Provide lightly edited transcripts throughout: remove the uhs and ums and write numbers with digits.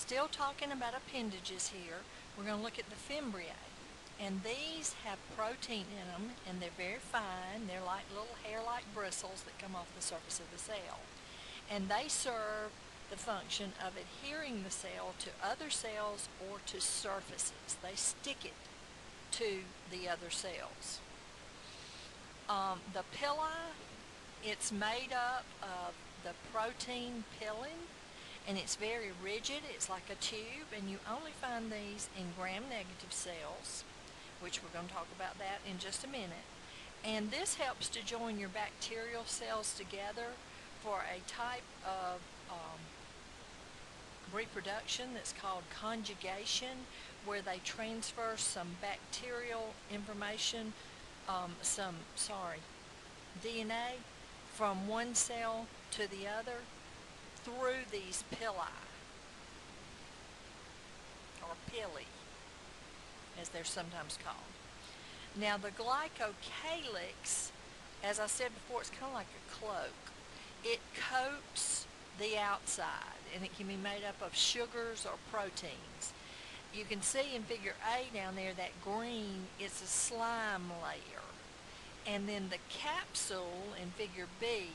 Still talking about appendages here, we're going to look at the fimbriae. And these have protein in them, and they're very fine. They're like little hair-like bristles that come off the surface of the cell. And they serve the function of adhering the cell to other cells or to surfaces. They stick it to the other cells. The pili, it's made up of the protein pilin, and it's very rigid. It's like a tube, and you only find these in gram-negative cells, which we're going to talk about that in just a minute. And this helps to join your bacterial cells together for a type of reproduction that's called conjugation, where they transfer some bacterial information, DNA from one cell to the other through these pili, or pili, as they're sometimes called. Now the glycocalyx, as I said before, it's kind of like a cloak. It coats the outside, and it can be made up of sugars or proteins. You can see in figure A down there, that green, it's a slime layer. And then the capsule in figure B,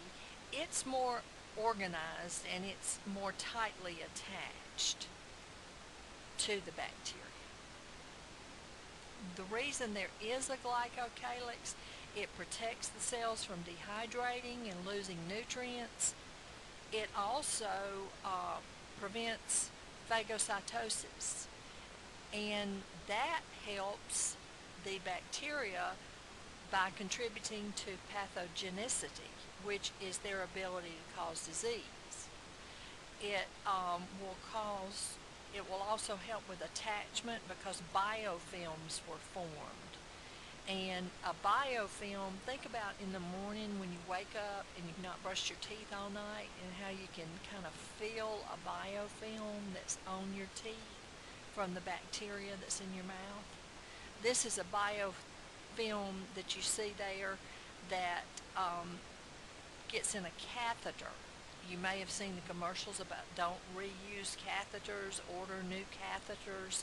it's more organized and it's more tightly attached to the bacteria. The reason there is a glycocalyx, it protects the cells from dehydrating and losing nutrients. It also prevents phagocytosis, and that helps the bacteria by contributing to pathogenicity, which is their ability to cause disease. It will also help with attachment because biofilms were formed. And a biofilm, think about in the morning when you wake up and you've not brushed your teeth all night, and how you can kind of feel a biofilm that's on your teeth from the bacteria that's in your mouth. This is a biofilm that you see there that gets in a catheter. You may have seen the commercials about don't reuse catheters, order new catheters.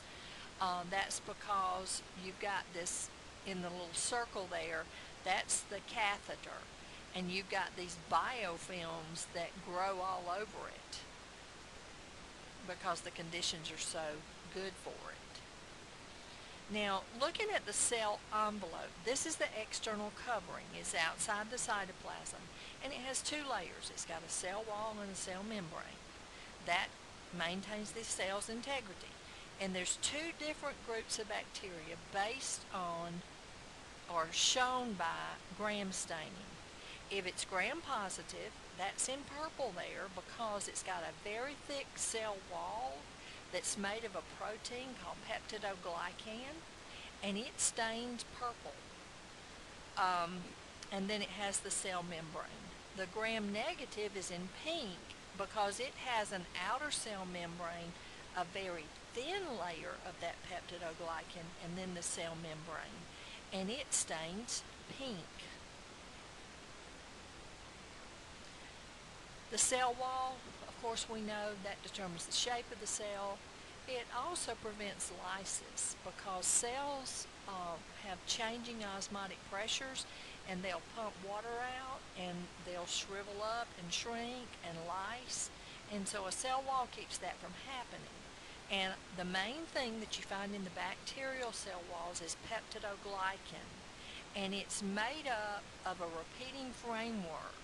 That's because you've got this in the little circle there. That's the catheter, and you've got these biofilms that grow all over it because the conditions are so good for it. Now, looking at the cell envelope, this is the external covering. It's outside the cytoplasm, and it has two layers. It's got a cell wall and a cell membrane. That maintains the cell's integrity. And there's two different groups of bacteria based on or shown by gram staining. If it's gram-positive, that's in purple there because it's got a very thick cell wall that's made of a protein called peptidoglycan, and it stains purple. And then it has the cell membrane. The gram-negative is in pink because it has an outer cell membrane, a very thin layer of that peptidoglycan, and then the cell membrane, and it stains pink. The cell wall, of course, we know that determines the shape of the cell. It also prevents lysis because cells have changing osmotic pressures, and they'll pump water out and they'll shrivel up and shrink and lyse, and so a cell wall keeps that from happening. And the main thing that you find in the bacterial cell walls is peptidoglycan, and it's made up of a repeating framework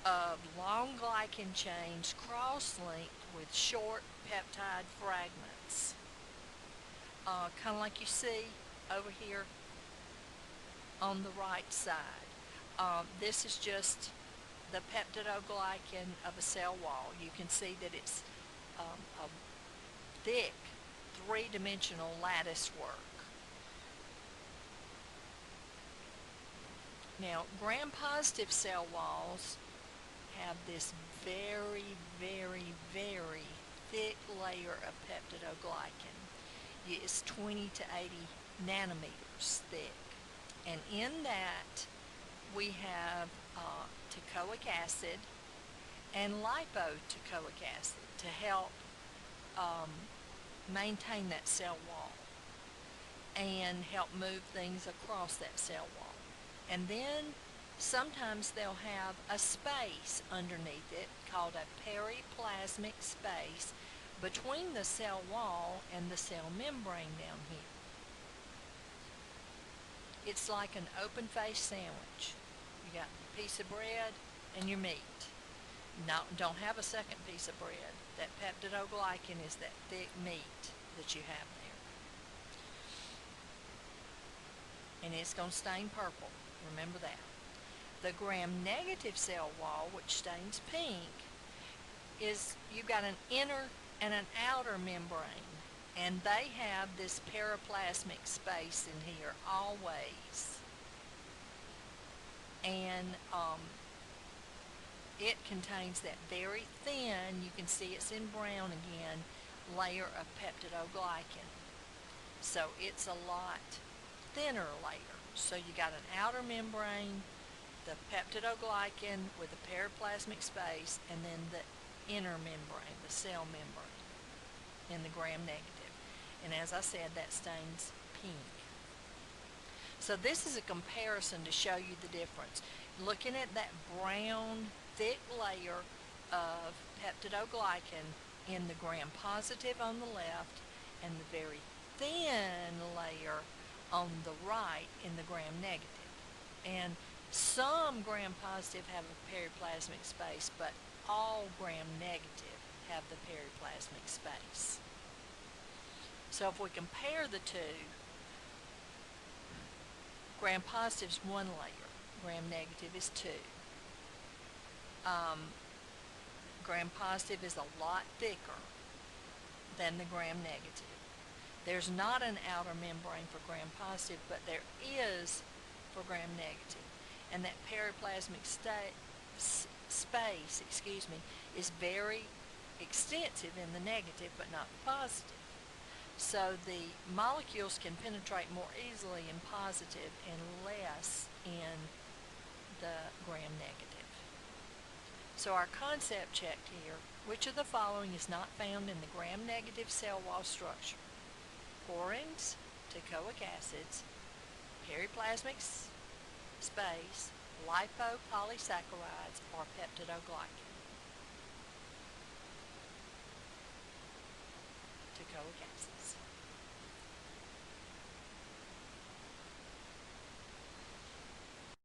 of long glycan chains cross-linked with short peptide fragments. Kind of like you see over here on the right side. This is just the peptidoglycan of a cell wall. You can see that it's a thick three-dimensional lattice work. Now, gram-positive cell walls have this very, very, very thick layer of peptidoglycan. It's 20 to 80 nanometers thick. And in that, we have teichoic acid and lipoteichoic acid to help maintain that cell wall and help move things across that cell wall. And then sometimes they'll have a space underneath it called a periplasmic space between the cell wall and the cell membrane down here. It's like an open-faced sandwich. You got a piece of bread and your meat. No, don't have a second piece of bread. That peptidoglycan is that thick meat that you have there. And it's going to stain purple. Remember that. The gram-negative cell wall, which stains pink, is you've got an inner and an outer membrane. And they have this periplasmic space in here always. And it contains that very thin, you can see it's in brown again, layer of peptidoglycan. So it's a lot thinner layer. So you got an outer membrane, the peptidoglycan with the periplasmic space, and then the inner membrane, the cell membrane, in the gram-negative. And as I said, that stains pink. So this is a comparison to show you the difference. Looking at that brown, thick layer of peptidoglycan in the gram-positive on the left and the very thin layer on the right in the gram-negative. And some gram-positive have a periplasmic space, but all gram-negative have the periplasmic space. So if we compare the two, gram-positive is one layer, gram-negative is two. Gram-positive is a lot thicker than the gram-negative. There's not an outer membrane for gram-positive, but there is for gram-negative. And that periplasmic space, is very extensive in the negative, but not the positive. So the molecules can penetrate more easily in positive and less in the gram-negative. So our concept checked here, which of the following is not found in the gram-negative cell wall structure? Porins, teichoic acids, periplasmic space, lipopolysaccharides, or peptidoglycan? Teichoic acid.